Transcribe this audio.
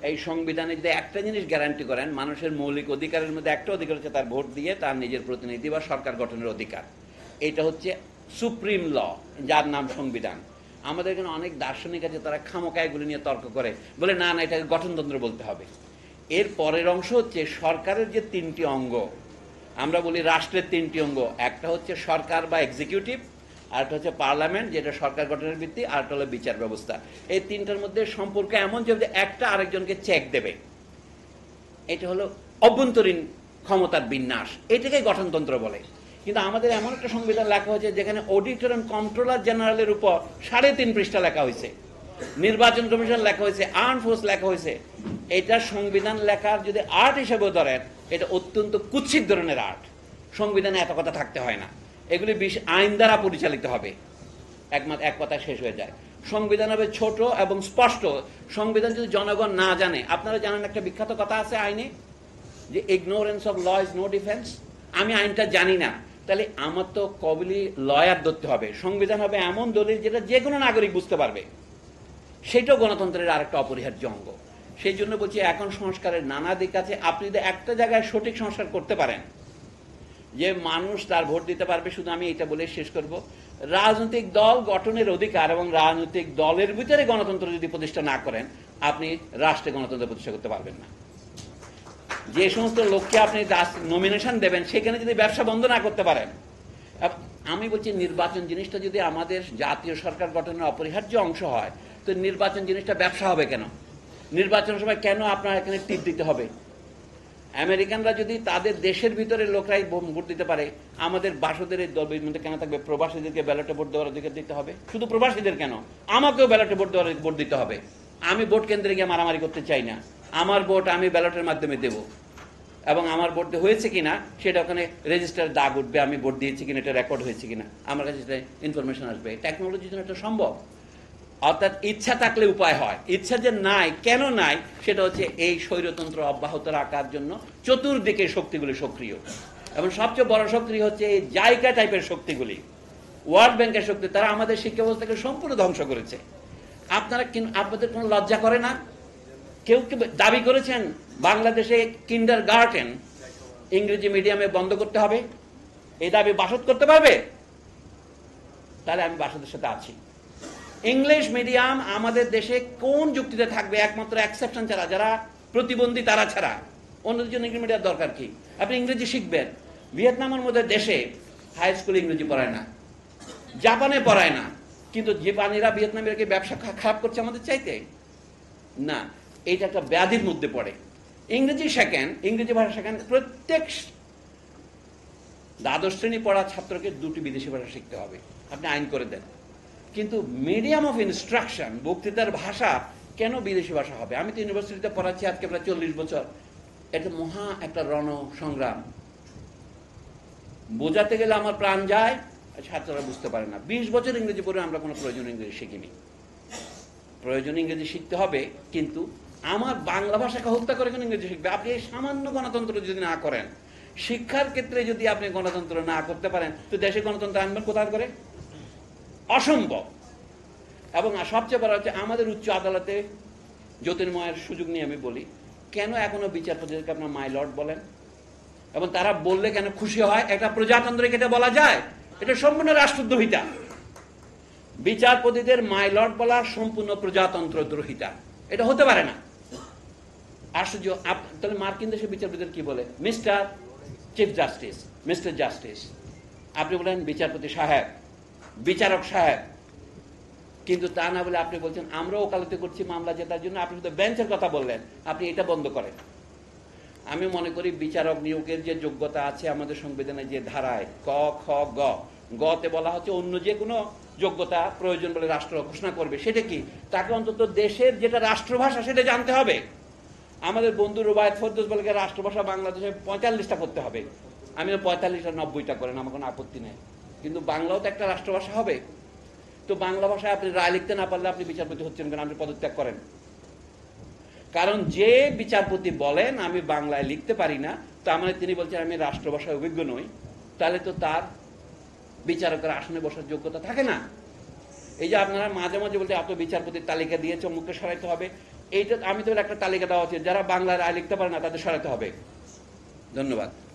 এই সংবিধানে যদি একটা জিনিস গ্যারান্টি করেন, মানুষের মৌলিক অধিকারের মধ্যে একটা অধিকার হচ্ছে তার ভোট দিয়ে তার নিজের প্রতিনিধি বা সরকার গঠনের অধিকার। এটা হচ্ছে সুপ্রিম ল, যার নাম সংবিধান। আমাদের এখানে অনেক দার্শনিক আছে, তারা খামোকা এগুলি নিয়ে তর্ক করে, বলে না না এটাকে গঠনতন্ত্র বলতে হবে। এর পরের অংশ হচ্ছে সরকারের যে তিনটি অঙ্গ, আমরা বলি রাষ্ট্রের তিনটি অঙ্গ, একটা হচ্ছে সরকার বা এক্সিকিউটিভ, আরেকটা হচ্ছে পার্লামেন্ট যেটা সরকার গঠনের ভিত্তি, আরেকটা হলো বিচার ব্যবস্থা। এই তিনটার মধ্যে সম্পর্ক এমন যে একটা আরেকজনকে চেক দেবে, এটা হলো অভ্যন্তরীণ ক্ষমতার বিন্যাস, এটাকে গঠনতন্ত্র বলে। কিন্তু আমাদের এমন একটা সংবিধান লেখা হয়েছে যেখানে অডিটর অ্যান্ড কন্ট্রোলার জেনারেলের উপর 3.5 পৃষ্ঠা লেখা হয়েছে, নির্বাচন কমিশন লেখা হয়েছে, আর্ম ফোর্স লেখা হয়েছে। এটা সংবিধান লেখার যদি আর্ট হিসেবে ধরেন, এটা অত্যন্ত কুৎসিত ধরনের আর্ট। সংবিধানে এত কথা থাকতে হয় না, এগুলি আইন দ্বারা পরিচালিত হবে, একমাত্র এক কথা শেষ হয়ে যায়। সংবিধান হবে ছোট এবং স্পষ্ট। সংবিধান যদি জনগণ না জানে, আপনারা জানেন একটা বিখ্যাত কথা আছে আইনে যে ignorance of law is no defence. আমি আইনটা জানি না, তাহলে আমার তো কবলি লয়ার ধরতে হবে। সংবিধান হবে এমন দলিল যেটা যে কোনো নাগরিক বুঝতে পারবে, সেটাও গণতন্ত্রের আরেকটা অপরিহার্য অঙ্গ। সেই জন্য বলছি এখন সংস্কারের নানা দিক আছে। আপনি যদি একটা জায়গায় সঠিক সংস্কার করতে পারেন যে মানুষ তার ভোট দিতে পারবে, শুধু আমি এটা বলে শেষ করব, রাজনৈতিক দল গঠনের অধিকার এবং রাজনৈতিক দলের ভিতরে গণতন্ত্র যদি প্রতিষ্ঠা না করেন, আপনি রাষ্ট্রে গণতন্ত্র প্রতিষ্ঠা করতে পারবেন না। যে সমস্ত লোককে আপনি নমিনেশন দেবেন, সেখানে যদি ব্যবসা বন্ধ না করতে পারেন, আমি বলছি নির্বাচন জিনিসটা যদি আমাদের জাতীয় সরকার গঠনের অপরিহার্য অংশ হয়, তো নির্বাচন জিনিসটা ব্যবসা হবে কেন? নির্বাচনের সময় কেন আপনার এখানে টিপ দিতে হবে? আমেরিকানরা যদি তাদের দেশের ভিতরে লোকরাই ভোট দিতে পারে, আমাদের বাসদের এই দলের মধ্যে কেন থাকবে প্রবাসীদেরকে ব্যালটে ভোট দেওয়ার অধিকার দিতে হবে? শুধু প্রবাসীদের কেন, আমাকেও ব্যালটে ভোট দিতে হবে। আমি ভোট কেন্দ্রে গিয়ে মারামারি করতে চাই না, আমার ভোট আমি ব্যালটের মাধ্যমে দেব, এবং আমার ভোট হয়েছে কিনা সেটা ওখানে রেজিস্টার দাগ উঠবে, আমি ভোট দিয়েছি কিনা, এটা রেকর্ড হয়েছে কিনা, আমার কাছে সেটা ইনফরমেশন আসবে। টেকনোলজির জন্য এটা সম্ভব। অর্থাৎ ইচ্ছা থাকলে উপায় হয়, ইচ্ছা যে নাই, কেন নাই, সেটা হচ্ছে এই স্বৈরতন্ত্র অব্যাহত রাখার জন্য চতুর্দিকে শক্তিগুলি সক্রিয়। এবং সবচেয়ে বড় শক্তি হচ্ছে এই জায়গা টাইপের শক্তিগুলি, ওয়ার্ল্ড ব্যাংকের শক্তি। তারা আমাদের শিক্ষা ব্যবস্থাকে সম্পূর্ণ ধ্বংস করেছে। আপনারা আপনাদের কোনো লজ্জা করে না? কেউ কেউ দাবি করেছেন বাংলাদেশে কিন্ডার গার্টেন ইংরেজি মিডিয়ামে বন্ধ করতে হবে, এই দাবি বাসদ করতে পারবে? তাহলে আমি বাসদের সাথে আছি। ইংলিশ মিডিয়াম আমাদের দেশে কোন যুক্তিতে থাকবে? একমাত্র এক্সেপশন ছাড়া, যারা প্রতিবন্ধী তারা ছাড়া। অন্যদের জন্য ইংরেজি মিডিয়াম দরকার কি? আপনি ইংরেজি শিখবেন। ভিয়েতনামের মধ্যে দেশে হাই স্কুলে ইংরেজি পড়ায় না, জাপানে পড়ায় না, কিন্তু জাপানিরা ভিয়েতনামের ব্যবসা খারাপ করছে আমাদের চাইতে না। এইটা একটা ব্যাধির মধ্যে পড়ে। ইংরেজি শেখেন, ইংরেজি ভাষা শেখেন। প্রত্যেক দ্বাদশ শ্রেণী পড়া ছাত্রকে 2টি বিদেশি ভাষা শিখতে হবে, আপনি আইন করে দেন। কিন্তু মিডিয়াম অফ ইনস্ট্রাকশন, বক্তৃতার ভাষা কেন বিদেশি ভাষা হবে? আমি তো ইউনিভার্সিটিতে পড়াচ্ছি আজকে প্রায় 40 বছর। এটা মহা একটা রণ সংগ্রাম। বোঝাতে গেলে আমার প্রাণ যায়, ছাত্ররা বুঝতে পারে না। 20 বছর ইংরেজি পড়ে আমরা কোনো প্রয়োজনীয় ইংরেজি শিখিনি। প্রয়োজনীয় ইংরেজি শিখতে হবে, কিন্তু আমার বাংলা ভাষাকে হত্যা করে কেন ইংরেজি শিখবে? আপনি এই সামান্য গণতন্ত্র যদি না করেন, শিক্ষার ক্ষেত্রে যদি আপনি গণতন্ত্র না করতে পারেন, তো দেশে গণতন্ত্র আনবেন কোথায় করে? অসম্ভব। এবং সবচেয়ে বড় হচ্ছে আমাদের উচ্চ আদালতে জ্যোতির্ময়ের সুযোগ নিয়ে আমি বলি, কেন এখনো বিচারপতিদেরকে আপনার মাই লর্ড বলেন? এবং তারা বললে কেন খুশি হয়? একটা প্রজাতন্ত্রে কেটে বলা যায়? এটা সম্পূর্ণ রাষ্ট্রদ্রোহিতা। বিচারপতিদের মাই লর্ড বলা সম্পূর্ণ প্রজাতন্ত্র দ্রোহিতা, এটা হতে পারে না। আশ্চর্য। তাহলে মার্কিন দেশের বিচারপতিদের কি বলে? Mister chief justice, mister justice. আপনি বলেন বিচারপতি সাহেব, বিচারক সাহেব। কিন্তু তা না বলে আপনি বলছেন আমরা ওকালতি করছি মামলা জেতার জন্য, আপনি শুধু বেঞ্চের কথা বললেন, আপনি এটা বন্ধ করেন। আমি মনে করি বিচারক নিয়োগের যে যোগ্যতা আছে আমাদের সংবিধানে যে ধারায় ক খ গ, গতে বলা হচ্ছে অন্য যে কোনো যোগ্যতা প্রয়োজন বলে রাষ্ট্র ঘোষণা করবে, সেটা কি? তাকে অন্তত দেশের যেটা রাষ্ট্রভাষা সেটা জানতে হবে। আমাদের বন্ধু রুবায়েত ফরদৌস বলে রাষ্ট্রভাষা বাংলাদেশে 45টা করতে হবে। আমি 45টা 90টা করেন, আমার কোনো আপত্তি নেই, কিন্তু বাংলাও তো একটা রাষ্ট্রভাষা হবে। তো বাংলা ভাষায় আপনি রায় লিখতে না পারলে আপনি বিচারপতি হচ্ছেন কেন? আপনি পদত্যাগ করেন। কারণ যে বিচারপতি বলেন আমি বাংলায় লিখতে পারি না, তার মানে তিনি বলছেন আমি রাষ্ট্রভাষায় অভিজ্ঞ নই, তাহলে তো তার বিচারকের আসনে বসার যোগ্যতা থাকে না। এই যে আপনারা মাঝে মাঝে বলতে এত বিচারপতির তালিকা দিয়েছে, অমুককে সরাইতে হবে, এইটা আমি তো একটা তালিকা দেওয়া উচিত, যারা বাংলার আয় লিখতে পারে না তাদের সরাতে হবে। ধন্যবাদ।